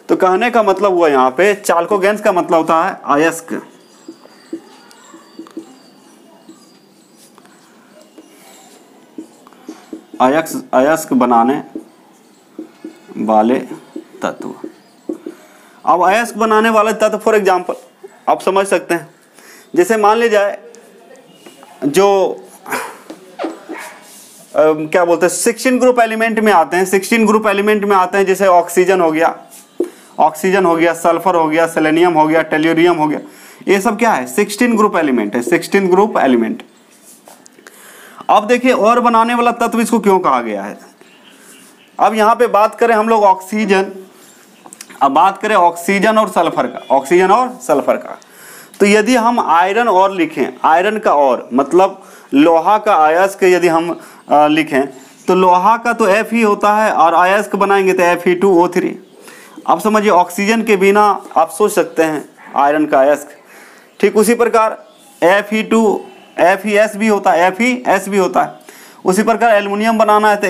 A: तो कहने का मतलब हुआ यहाँ पे चाल्कोगेंस का मतलब होता है अयस्क। अयस्क बनाने वाले तत्व। अब अयस्क बनाने वाले तत्व फॉर एग्जांपल आप समझ सकते हैं, जैसे मान ली जाए जो क्या बोलते हैं 16 ग्रुप एलिमेंट में आते हैं। 16 ग्रुप एलिमेंट में आते हैं जैसे ऑक्सीजन हो गया, सल्फर हो गया, सेलेनियम हो गया, टेल्यूरियम हो गया। ये सब क्या है? 16 ग्रुप एलिमेंट है। 16 ग्रुप एलिमेंट। अब देखिए और बनाने वाला तत्व इसको क्यों कहा गया है? अब यहाँ पे बात करें हम लोग ऑक्सीजन, अब बात करें ऑक्सीजन और सल्फर का, ऑक्सीजन और सल्फर का। तो यदि हम आयरन और लिखें, आयरन का और मतलब लोहा का अयस्क यदि हम लिखें तो लोहा का तो Fe होता है और अयस्क बनाएंगे तो Fe2O3। अब समझिए ऑक्सीजन के बिना आप सोच सकते हैं आयरन का अयस्क। ठीक उसी प्रकार FeS भी होता है, FeS भी होता है। उसी प्रकार एल्युमिनियम बनाना है तो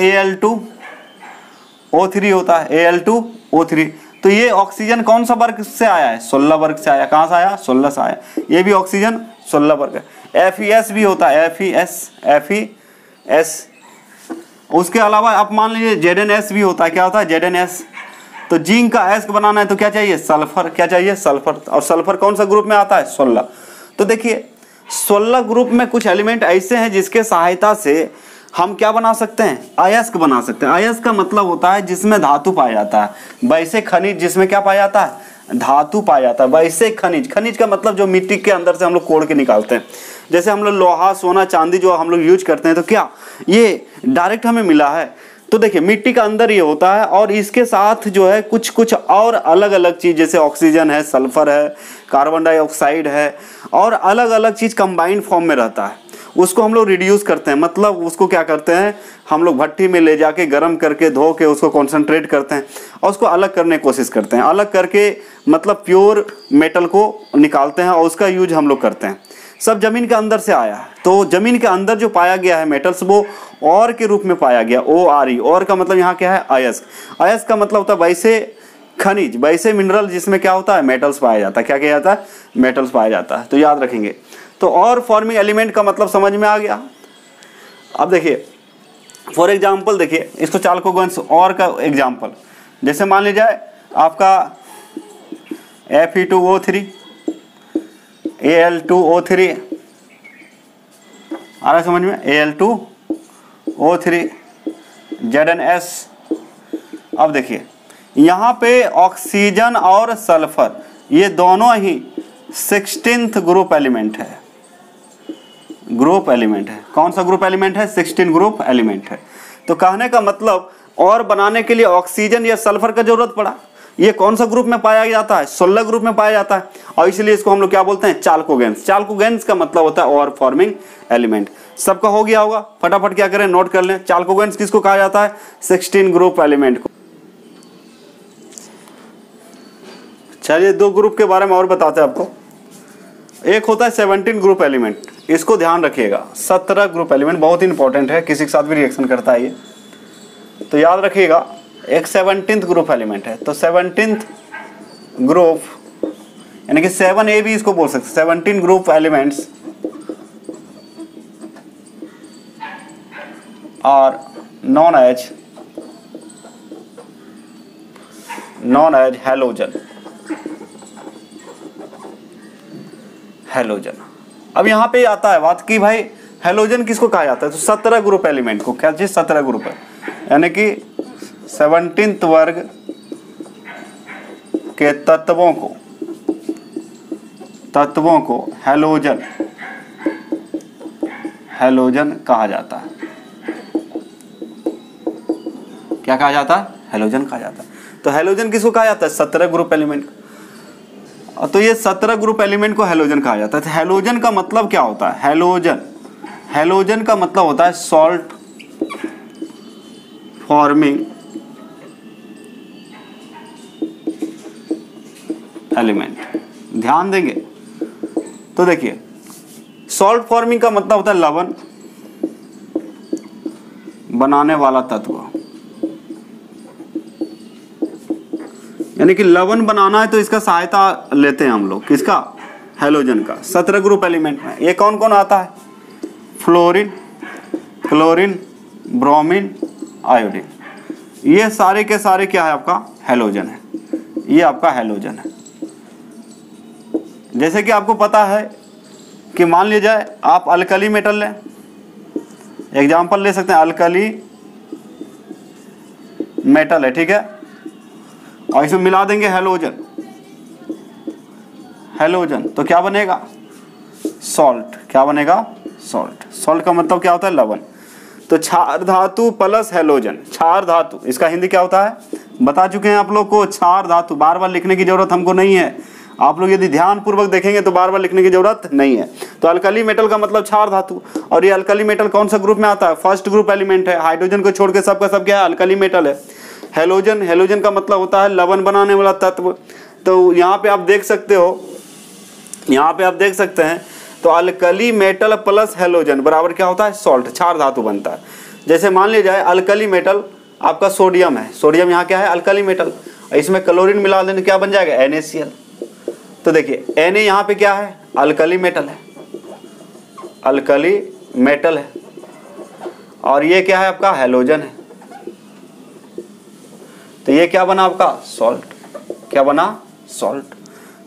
A: Al2O3 होता है, Al2O3। तो ये ऑक्सीजन कौन सा वर्ग से आया है? 16 वर्ग से आया। कहाँ से आया? 16 से आया। ये भी ऑक्सीजन 16 वर्ग है। FeS भी होता है, FeS। उसके अलावा आप मान लीजिए ZnS भी होता है। क्या होता है? ZnS। तो जिंक का अयस्क बनाना है तो क्या चाहिए? सल्फर। क्या चाहिए? सल्फर। और सल्फर कौन सा ग्रुप में आता है? 16। तो देखिए 16 ग्रुप में कुछ एलिमेंट ऐसे हैं जिसके सहायता से हम क्या बना सकते हैं? अयस्क बना सकते हैं। अयस्क का मतलब होता है जिसमें धातु पाया जाता है। वैसे खनिज जिसमें क्या पाया जाता है? धातु पाया जाता है। वैसे खनिज, खनिज का मतलब जो मिट्टी के अंदर से हम लोग कोड़ के निकालते हैं। जैसे हम लोग लोहा, सोना, चांदी जो हम लोग यूज करते हैं तो क्या ये डायरेक्ट हमें मिला है? तो देखिए मिट्टी का अंदर ये होता है और इसके साथ जो है कुछ और अलग अलग चीज, जैसे ऑक्सीजन है, सल्फर है, कार्बन डाइऑक्साइड है, और अलग अलग चीज कंबाइंड फॉर्म में रहता है। उसको हम लोग रिड्यूस करते हैं, मतलब उसको क्या करते हैं हम लोग भट्टी में ले जाके गर्म करके धो के उसको कॉन्सेंट्रेट करते हैं और उसको अलग करने की कोशिश करते हैं। अलग करके मतलब प्योर मेटल को निकालते हैं और उसका यूज हम लोग करते हैं। सब जमीन के अंदर से आया है। तो जमीन के अंदर जो पाया गया है मेटल्स वो और के रूप में पाया गया, ORE। और का मतलब यहाँ क्या है? अयस्क। अयस्क का मतलब होता है वैसे खनिज, वैसे मिनरल जिसमें क्या होता है? मेटल्स पाया जाता है। क्या किया जाता है? मेटल्स पाया जाता है। तो याद रखेंगे। तो और फॉर्मिंग एलिमेंट का मतलब समझ में आ गया। अब देखिए फॉर एग्जाम्पल, देखिए इसको चाल्कोगेंस और का एग्जाम्पल, जैसे मान लीजिए आपका Fe2O3, Al2O3 आ रहा समझ में? Al2O3, ZnS। अब देखिए यहाँ पे ऑक्सीजन और सल्फर ये दोनों ही 16th ग्रुप एलिमेंट है। ग्रुप एलिमेंट है। कौन सा ग्रुप एलिमेंट है? 16 ग्रुप एलिमेंट है। तो कहने का मतलब और बनाने के लिए ऑक्सीजन या सल्फर का जरूरत पड़ा। ये कौन सा ग्रुप में पाया जाता है? 16 ग्रुप में पाया जाता है और इसलिए इसको हम लोग क्या बोलते हैं? चाल्कोगेंस। चाल्कोगेंस का मतलब होता है और फॉर्मिंग एलिमेंट। सबका हो गया होगा? फटाफट क्या करें, नोट कर लें। चाल्कोगेंस किसको कहा जाता है? 16 ग्रुप एलिमेंट को। चलिए दो ग्रुप के बारे में और बताते हैं आपको। एक होता है 17 ग्रुप एलिमेंट, इसको ध्यान रखिएगा। 17 ग्रुप एलिमेंट बहुत इंपॉर्टेंट है, किसी के साथ भी रिएक्शन करता है ये, तो याद रखिएगा। एक 17th ग्रुप एलिमेंट है। तो 17th ग्रुप यानी कि 7A भी इसको बोल सकते, 17 group elements are known as halogen. अब यहाँ पे आता है बात कि भाई हैलोजन किसको कहा जाता है, तो 17 ग्रुप एलिमेंट को, क्या चीज 17 ग्रुप है, यानी कि 17th वर्ग के तत्वों को हैलोजन कहा जाता है। क्या कहा जाता है, हैलोजन कहा जाता है। तो हैलोजन किसको कहा जाता है, 17 ग्रुप एलिमेंट। तो ये 17 ग्रुप एलिमेंट को हैलोजन कहा जाता है। तो हैलोजन का मतलब क्या होता है, हैलोजन का मतलब होता है सॉल्ट फॉर्मिंग एलिमेंट। ध्यान देंगे तो देखिए, सॉल्ट फॉर्मिंग का मतलब होता है लवण बनाने वाला तत्व, यानी कि लवण बनाना है तो इसका सहायता लेते हैं हम लोग, किसका, हैलोजन का। 17 ग्रुप एलिमेंट में ये कौन कौन आता है, फ्लोरीन, क्लोरीन, ब्रोमीन, आयोडीन, ये सारे के सारे क्या है, आपका हैलोजन है। ये आपका हैलोजन है। जैसे कि आपको पता है कि मान लीजिए जाए आप अल्कली मेटल लें, एग्जाम्पल ले सकते हैं, अल्कली मेटल है, ठीक है, और इसमें मिला देंगे हैलोजन, तो क्या बनेगा, सॉल्ट। क्या बनेगा, सॉल्ट का मतलब क्या होता है, लवण। तो क्षार धातु प्लस हैलोजन, क्षार धातु इसका हिंदी क्या होता है, बता चुके हैं आप लोग को, क्षार धातु। बार बार लिखने की जरूरत हमको नहीं है, आप लोग यदि ध्यान पूर्वक देखेंगे तो बार बार लिखने की जरूरत नहीं है। तो अल्कली मेटल का मतलब क्षार धातु, और ये अल्कली मेटल कौन सा ग्रुप में आता है, फर्स्ट ग्रुप एलिमेंट है। हाइड्रोजन को छोड़ के सबका सब क्या है, अल्कली मेटल है। हैलोजन का मतलब होता है लवण बनाने वाला तत्व। तो यहाँ पे आप देख सकते हैं, तो अल्कली मेटल प्लस हैलोजन बराबर क्या होता है, सॉल्ट, क्षार धातु बनता है। जैसे मान लीजिए जाए अल्कली मेटल आपका सोडियम है, सोडियम यहाँ क्या है, अल्कली मेटल, इसमें क्लोरीन मिला देने क्या बन जाएगा, NaCl। तो देखिए Na यहाँ पे क्या है, अल्कली मेटल है, और ये क्या है आपका, हैलोजन है। तो ये क्या बना आपका, सॉल्ट। क्या बना, सॉल्ट।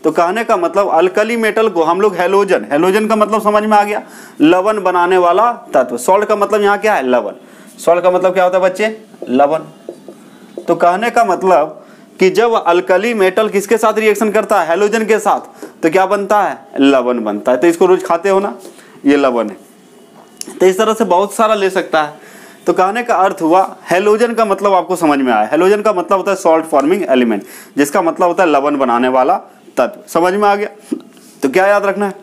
A: तो कहने का मतलब अल्कली मेटल को हम लोग हैलोजन का मतलब समझ में आ गया, लवण बनाने वाला तत्व। सॉल्ट का मतलब यहाँ क्या है, लवण। सॉल्ट का मतलब क्या होता है बच्चे, लवण। तो कहने का मतलब कि जब अल्कली मेटल किसके साथ रिएक्शन करता है, हैलोजन के साथ, तो क्या बनता है, लवण बनता है। तो इसको रोज खाते हो ना, ये लवण है। तो इस तरह से बहुत सारा ले सकता है। तो कहने का अर्थ हुआ, हैलोजन का मतलब आपको समझ में आया। हैलोजन का मतलब होता है सॉल्ट फॉर्मिंग एलिमेंट, जिसका मतलब होता है लवण बनाने वाला तत्व। समझ में आ गया। तो क्या याद रखना है,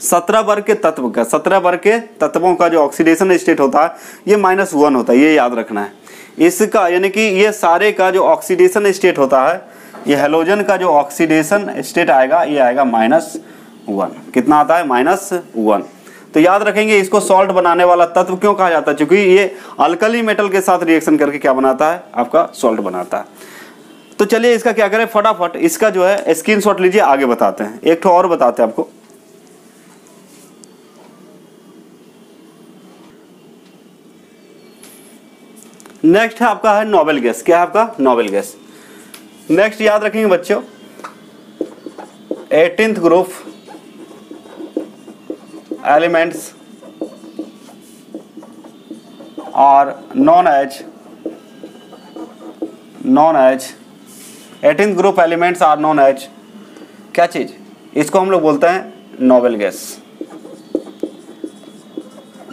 A: 17 वर्ग के तत्वों का जो ऑक्सीडेशन स्टेट होता है ये -1 होता है, ये याद रखना है इसका। यानी कि ये सारे का जो ऑक्सीडेशन स्टेट होता है, ये हैलोजन का जो ऑक्सीडेशन स्टेट आएगा, ये आएगा -1। कितना आता है, -1। तो याद रखेंगे इसको सॉल्ट बनाने वाला तत्व क्यों कहा जाता है, क्योंकि ये अल्कली मेटल के साथ रिएक्शन करके क्या बनाता है, आपका सॉल्ट बनाता है। तो चलिए इसका क्या करें, फटाफट इसका जो है स्क्रीनशॉट लीजिए, आगे बताते हैं। एक ठो और बताते हैं आपको। नेक्स्ट है आपका है नोबेल गैस। क्या है आपका, नोबेल गैस। नेक्स्ट याद रखेंगे बच्चों, 18th group elements are known as 18th group elements are known as क्या चीज, इसको हम लोग बोलते हैं नोबेल गैस।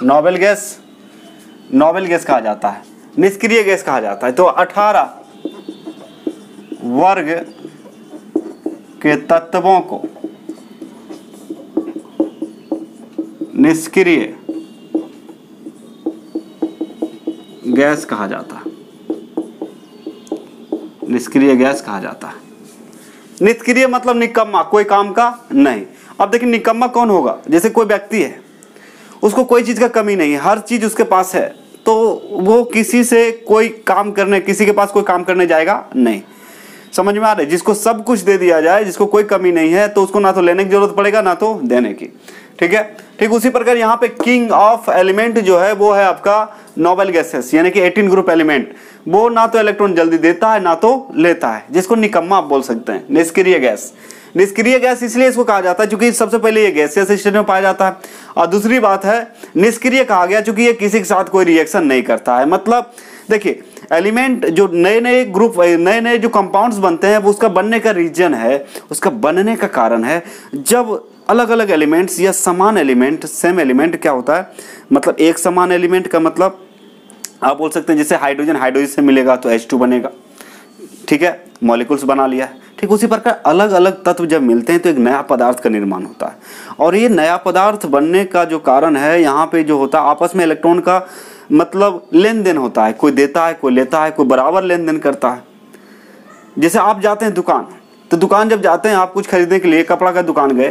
A: नोबेल गैस कहा जाता है, निष्क्रिय गैस कहा जाता है। तो 18 वर्ग के तत्वों को निष्क्रिय गैस कहा जाता है, निष्क्रिय गैस कहा जाता है। निष्क्रिय मतलब निकम्मा, कोई काम का नहीं। अब देखिए निकम्मा कौन होगा, जैसे कोई व्यक्ति है, उसको कोई चीज का कमी नहीं है, हर चीज उसके पास है, तो वो किसी के पास कोई काम करने जाएगा नहीं। समझ में आ रहा है? जिसको सब कुछ दे दिया जाए, जिसको कोई कमी नहीं है, तो उसको ना तो लेने की जरूरत पड़ेगा ना तो देने की। ठीक है, ठीक उसी प्रकार यहाँ पे किंग ऑफ एलिमेंट जो है वो है आपका नोबल गैसेस, यानी कि 18 ग्रुप एलिमेंट। वो ना तो इलेक्ट्रॉन जल्दी देता है ना तो लेता है, जिसको निकम्मा आप बोल सकते हैं, निष्क्रिय गैस। निष्क्रिय गैस इसलिए इसको कहा जाता है क्योंकि सबसे पहले ये गैसियस स्टेट में पाया जाता है, और दूसरी बात है निष्क्रिय कहा गया क्योंकि ये किसी के साथ कोई रिएक्शन नहीं करता है। मतलब देखिए, एलिमेंट जो नए नए ग्रुप, नए नए जो कंपाउंड्स बनते हैं, वो उसका बनने का रीजन है, उसका बनने का कारण है जब अलग अलग एलिमेंट्स या समान एलिमेंट, सेम एलिमेंट क्या होता है, मतलब एक समान एलिमेंट का मतलब आप बोल सकते हैं जैसे हाइड्रोजन हाइड्रोजन से मिलेगा तो H2 बनेगा, ठीक है, मॉलिक्यूल्स बना लिया है। ठीक उसी प्रकार अलग अलग तत्व जब मिलते हैं तो एक नया पदार्थ का निर्माण होता है, और ये नया पदार्थ बनने का जो कारण है यहाँ पे जो होता है आपस में इलेक्ट्रॉन का मतलब लेन देन होता है, कोई देता है कोई लेता है, कोई बराबर लेन देन करता है। जैसे आप जाते हैं दुकान, तो दुकान जब जाते हैं आप कुछ खरीदने के लिए, कपड़ा का दुकान गए,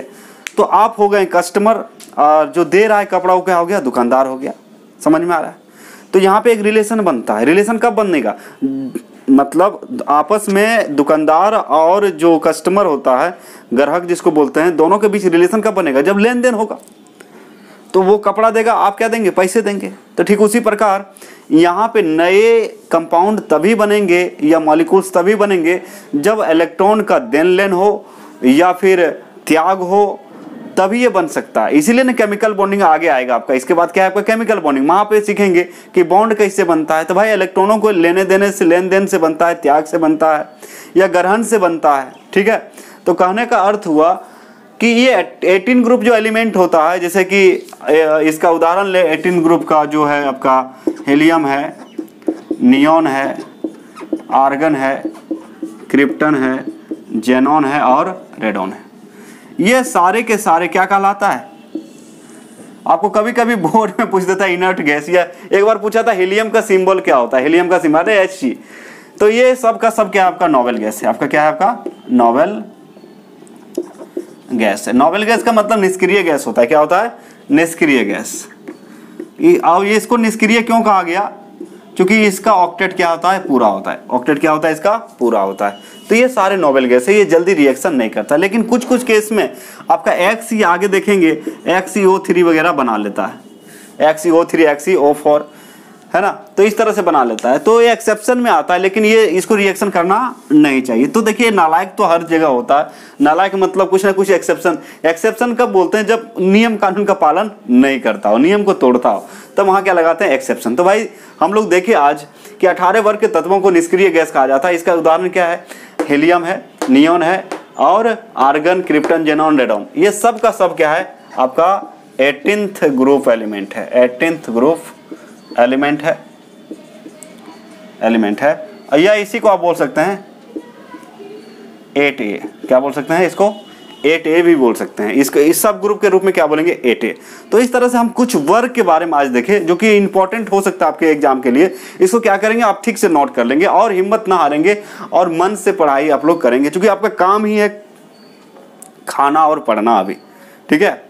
A: तो आप हो गए कस्टमर, और जो दे रहा है कपड़ा वो क्या हो गया, दुकानदार हो गया। समझ में आ रहा है? तो यहाँ पे एक रिलेशन बनता है। रिलेशन कब बनेगा, मतलब आपस में दुकानदार और जो कस्टमर होता है, ग्राहक जिसको बोलते हैं, दोनों के बीच रिलेशन कब बनेगा, जब लेन देन होगा। तो वो कपड़ा देगा, आप क्या देंगे, पैसे देंगे। तो ठीक उसी प्रकार यहाँ पे नए कंपाउंड तभी बनेंगे या मॉलिक्यूल्स तभी बनेंगे जब इलेक्ट्रॉन का देन लेन हो या फिर त्याग हो, तभी ये बन सकता है। इसीलिए ना केमिकल बॉन्डिंग आगे आएगा आपका। इसके बाद क्या है आपका केमिकल बॉन्डिंग, वहां पे सीखेंगे कि बॉन्ड कैसे बनता है। तो भाई इलेक्ट्रॉनों को लेने देने से, लेन देन से बनता है, त्याग से बनता है या ग्रहण से बनता है। ठीक है, तो कहने का अर्थ हुआ कि ये 18 ग्रुप जो एलिमेंट होता है, जैसे कि इसका उदाहरण ले, 18 ग्रुप का जो है आपका हीलियम है, नियॉन है, आर्गन है, क्रिप्टन है, जेनॉन है और रेडॉन है। ये सारे के सारे क्या कहलाता है, आपको कभी कभी बोर्ड में पूछ देता है इनर्ट गैस, या एक बार पूछा था हीलियम का सिंबल क्या होता है, हीलियम का सिंबल है Hg। तो ये सब का सब क्या है आपका नोबल गैस है। आपका क्या है, आपका नोबल गैस है। नोबल गैस का मतलब निष्क्रिय गैस होता है। क्या होता है, निष्क्रिय गैस। अब ये इसको निष्क्रिय क्यों कहा गया, क्योंकि इसका ऑक्टेट क्या होता है, पूरा होता है। ऑक्टेट क्या होता है, इसका पूरा होता है। तो ये सारे नोबल गैस है, ये जल्दी रिएक्शन नहीं करता, लेकिन कुछ कुछ केस में आपका XE आगे देखेंगे XeO3 वगैरह बना लेता है, XeO3 XeO4 है ना, तो इस तरह से बना लेता है। तो ये एक्सेप्शन में आता है, लेकिन ये इसको रिएक्शन करना नहीं चाहिए। तो देखिए नालायक तो हर जगह होता है, नालायक मतलब कुछ ना कुछ एक्सेप्शन। एक्सेप्शन कब बोलते हैं, जब नियम कानून का पालन नहीं करता हो, नियम को तोड़ता हो, तब वहां क्या लगाते हैं, एक्सेप्शन। तो भाई हम लोग देखिए आज कि 18 वर्ग के तत्वों को निष्क्रिय गैस कहा जाता है। इसका उदाहरण क्या है, हीलियम है, नियॉन है और आर्गन, क्रिप्टन, जेनॉन, रेडॉन। ये सब का सब क्या है, आपका 18th ग्रुप एलिमेंट है। 18th ग्रुप एलिमेंट है, या इसी को आप बोल सकते हैं 8A। क्या बोल सकते हैं इसको, 8A भी बोल सकते हैं। इसको इस सब ग्रुप के रूप में क्या बोलेंगे, 8A। तो इस तरह से हम कुछ वर्ग के बारे में आज देखें जो कि इंपॉर्टेंट हो सकता है आपके एग्जाम के लिए। इसको क्या करेंगे, आप ठीक से नोट कर लेंगे और हिम्मत ना हारेंगे और मन से पढ़ाई आप लोग करेंगे, क्योंकि आपका काम ही है खाना और पढ़ना अभी। ठीक है,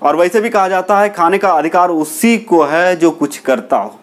A: और वैसे भी कहा जाता है खाने का अधिकार उसी को है जो कुछ करता हो।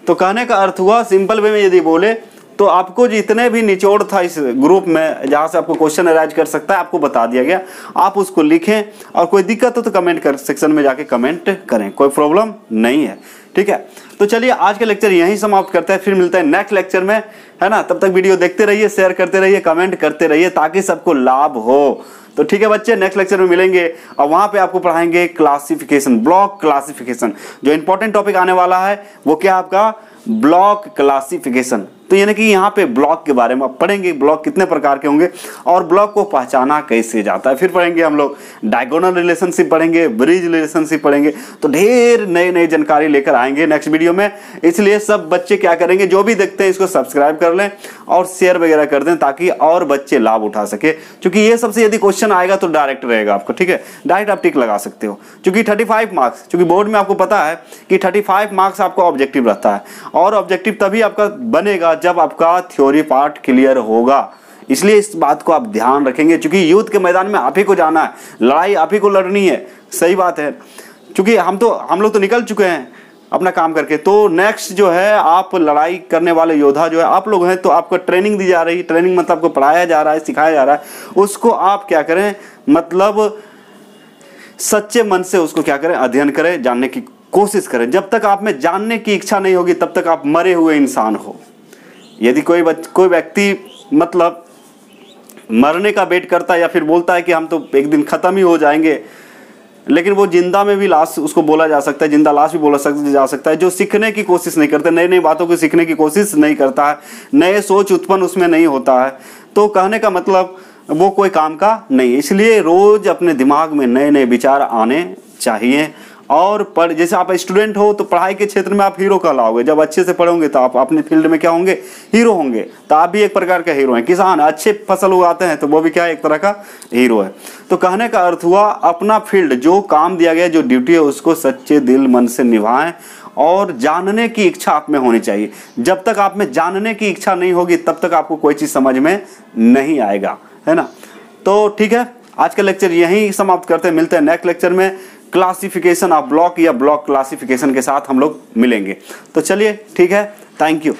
A: तो कहने का अर्थ हुआ सिंपल वे में यदि बोले तो आपको जितने भी निचोड़ था इस ग्रुप में जहां से आपको क्वेश्चन अराइज कर सकता है, आपको बता दिया गया। आप उसको लिखें और कोई दिक्कत हो तो कमेंट कर सेक्शन में जाके कमेंट करें, कोई प्रॉब्लम नहीं है। ठीक है, तो चलिए आज का लेक्चर यहीं समाप्त करते हैं, फिर मिलते हैं नेक्स्ट लेक्चर में, है ना। तब तक वीडियो देखते रहिए, शेयर करते रहिए, कमेंट करते रहिए ताकि सबको लाभ हो। तो ठीक है बच्चे, नेक्स्ट लेक्चर में मिलेंगे और वहां पे आपको पढ़ाएंगे क्लासिफिकेशन, ब्लॉक क्लासिफिकेशन। जो इंपॉर्टेंट टॉपिक आने वाला है वो क्या, आपका ब्लॉक क्लासिफिकेशन। तो यानी कि यहाँ पे ब्लॉक के बारे में आप पढ़ेंगे, ब्लॉक कितने प्रकार के होंगे और ब्लॉक को पहचाना कैसे जाता है। फिर पढ़ेंगे हम लोग डायगोनल रिलेशनशिप पढ़ेंगे, ब्रिज रिलेशनशिप पढ़ेंगे। तो ढेर नई नई जानकारी लेकर आएंगे नेक्स्ट वीडियो में। इसलिए सब बच्चे क्या करेंगे, जो भी देखते हैं इसको सब्सक्राइब कर लें और शेयर वगैरह कर दें ताकि और बच्चे लाभ उठा सके। क्योंकि ये सबसे यदि क्वेश्चन आएगा तो डायरेक्ट रहेगा आपको। ठीक है, डायरेक्ट आप टिक लगा सकते हो, क्योंकि 35 मार्क्स, क्योंकि बोर्ड में आपको पता है कि 35 मार्क्स आपका ऑब्जेक्टिव रहता है, और ऑब्जेक्टिव तभी आपका बनेगा जब आपका थ्योरी पार्ट क्लियर होगा। इसलिए इस बात को आप ध्यान रखेंगे, क्योंकि युद्ध के मैदान में आप ही को जाना है, लड़ाई आप ही को लड़नी है। सही बात है, क्योंकि हम लोग तो निकल चुके हैं, अपना काम करके। तो नेक्स्ट जो है, आप लड़ाई करने वाले योद्धा जो है आप लोग हैं, तो आपको ट्रेनिंग दी जा रही है। ट्रेनिंग मतलब आपको पढ़ाया जा रहा है, सिखाया जा रहा है, उसको आप क्या करें, मतलब सच्चे मन से उसको क्या करें, अध्ययन करें, जानने की कोशिश करें। जब तक आप में जानने की इच्छा नहीं होगी तब तक आप मरे हुए इंसान हो। यदि कोई व्यक्ति मतलब मरने का वेट करता है या फिर बोलता है कि हम तो एक दिन खत्म ही हो जाएंगे, लेकिन वो जिंदा में भी लाश उसको बोला जा सकता है, जिंदा लाश भी बोला जा सकता है। जो सीखने की कोशिश नहीं करते, नई नई बातों को सीखने की कोशिश नहीं करता है, नए सोच उत्पन्न उसमें नहीं होता है, तो कहने का मतलब वो कोई काम का नहीं। इसलिए रोज अपने दिमाग में नए नए विचार आने चाहिए। और जैसे आप स्टूडेंट हो तो पढ़ाई के क्षेत्र में आप हीरो कहलाओगे। जब अच्छे से पढ़ोगे तो आप अपने फील्ड में क्या होंगे, हीरो होंगे। तो आप भी एक प्रकार का हीरो हैं। किसान अच्छे फसल उगाते हैं तो वो भी क्या है, एक तरह का हीरो है। तो कहने का अर्थ हुआ, अपना फील्ड, जो काम दिया गया, जो ड्यूटी है, उसको सच्चे दिल मन से निभाएं और जानने की इच्छा आप में होनी चाहिए। जब तक आप में जानने की इच्छा नहीं होगी तब तक आपको कोई चीज़ समझ में नहीं आएगा, है ना। तो ठीक है, आज का लेक्चर यहीं समाप्त करते हैं। मिलते हैं नेक्स्ट लेक्चर में क्लासिफिकेशन ऑफ ब्लॉक या ब्लॉक क्लासिफिकेशन के साथ हम लोग मिलेंगे। तो चलिए ठीक है, थैंक यू।